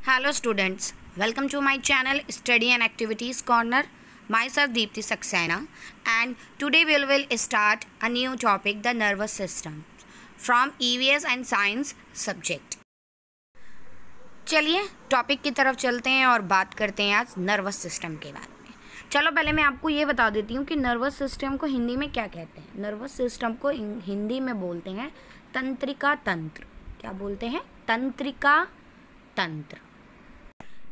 Hello students, welcome to my channel Study and Activities Corner. Myself Deepti Saxena, and today we will start a new topic, the nervous system from EVS and Science subject. चलिए topic की तरफ चलते हैं और बात करते हैं आज नर्वस सिस्टम के बारे में। चलो पहले मैं आपको ये बता देती हूँ कि नर्वस सिस्टम को हिंदी में क्या कहते हैं। नर्वस सिस्टम को हिंदी में बोलते हैं तंत्रिका तंत्र। क्या बोलते हैं? तंत्रिका तंत्र।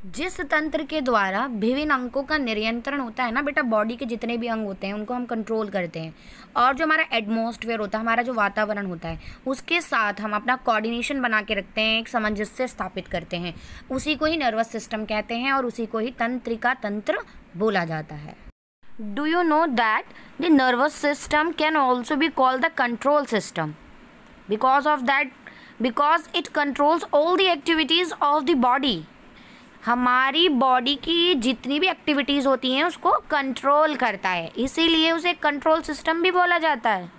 जिस तंत्र के द्वारा विभिन्न अंगों का नियंत्रण होता है ना बेटा, बॉडी के जितने भी अंग होते हैं उनको हम कंट्रोल करते हैं, और जो हमारा एटमॉस्फेयर होता है, हमारा जो वातावरण होता है, उसके साथ हम अपना कोऑर्डिनेशन बना के रखते हैं, एक सामंजस्य स्थापित करते हैं, उसी को ही नर्वस सिस्टम कहते हैं और उसी को ही तंत्रिका तंत्र बोला जाता है। Do you know that the nervous system can also be called the control system because it controls all the activities of the body. हमारी बॉडी की जितनी भी एक्टिविटीज़ होती हैं उसको कंट्रोल करता है, इसीलिए उसे कंट्रोल सिस्टम भी बोला जाता है।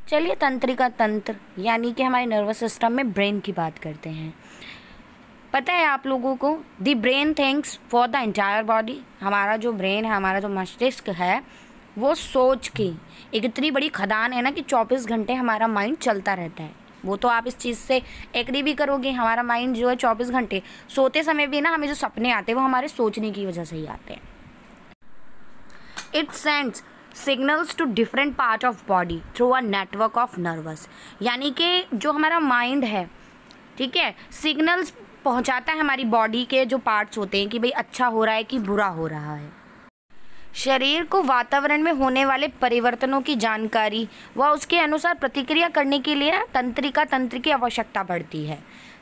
चलिए तंत्रिका तंत्र यानी कि हमारे नर्वस सिस्टम में ब्रेन की बात करते हैं। पता है आप लोगों को, the brain thinks for the entire body. हमारा जो ब्रेन है, हमारा जो मस्तिष्क है, वो सोच की एक इतनी बड़ी खदान है ना कि 24 घंटे हमारा माइंड चलता रहता है। वो तो आप इस चीज़ से एग्री भी करोगे, हमारा माइंड जो है 24 घंटे, सोते समय भी ना हमें जो सपने आते हैं वो हमारे सोचने की वजह से ही आते हैं। It sends signals to different part of body through a network of nerves. यानी कि जो हमारा माइंड है, ठीक है, सिग्नल्स पहुंचाता है हमारी बॉडी के जो पार्ट्स होते हैं कि भाई अच्छा हो रहा है कि बुरा हो रहा है। शरीर को वातावरण में होने वाले परिवर्तनों की जानकारी व उसके अनुसार प्रतिक्रिया करने के लिए तंत्रिका तंत्र की आवश्यकता पड़ती है।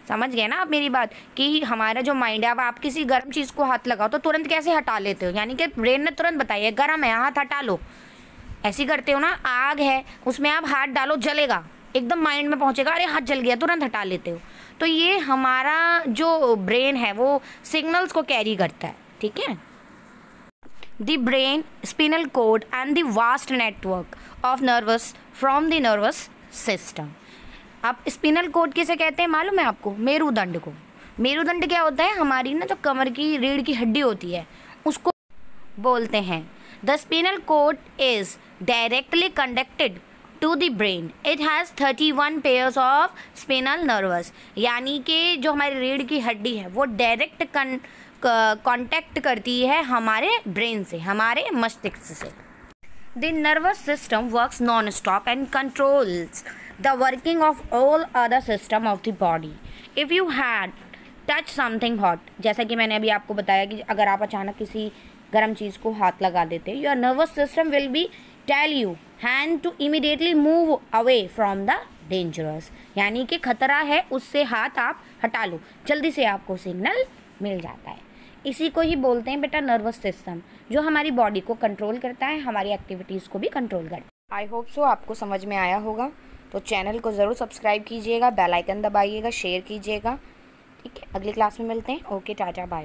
समझ गए ना आप मेरी बात कि हमारा जो माइंड है, अब आप किसी गर्म चीज़ को हाथ लगाओ तो तुरंत कैसे हटा लेते हो, यानी कि ब्रेन ने तुरंत बताइए गर्म है, हाथ हटा लो, ऐसी करते हो ना। आग है, उसमें आप हाथ डालो जलेगा, एकदम माइंड में पहुँचेगा, अरे हाथ जल गया, तुरंत हटा लेते हो। तो ये हमारा जो ब्रेन है वो सिग्नल्स को कैरी करता है, ठीक है। The brain, spinal cord and the vast network of nervous from the nervous system. अब स्पिनल कोड किसे कहते हैं मालूम है आपको? मेरुदंड को। मेरुदंड क्या होता है? हमारी ना जो कमर की रीढ़ की हड्डी होती है उसको बोलते हैं। The spinal cord is directly connected to the brain. It has 31 pairs of spinal nerves. यानी कि जो हमारी रीढ़ की हड्डी है वो डायरेक्ट कांटेक्ट करती है हमारे ब्रेन से, हमारे मस्तिष्क से। The nervous system works non stop and controls the working of all other system of the body. If you had touch something hot, जैसा कि मैंने अभी आपको बताया कि अगर आप अचानक किसी गर्म चीज़ को हाथ लगा देते, your nervous system will be tell you hand to immediately move away from the dangerous. यानी कि खतरा है, उससे हाथ आप हटा लो, जल्दी से आपको सिग्नल मिल जाता है। इसी को ही बोलते हैं बेटा नर्वस सिस्टम, जो हमारी बॉडी को कंट्रोल करता है, हमारी एक्टिविटीज़ को भी कंट्रोल करता है। आई होप सो आपको समझ में आया होगा। तो चैनल को ज़रूर सब्सक्राइब कीजिएगा, बेल आइकन दबाइएगा, शेयर कीजिएगा, ठीक है। अगली क्लास में मिलते हैं। Okay, tata, bye.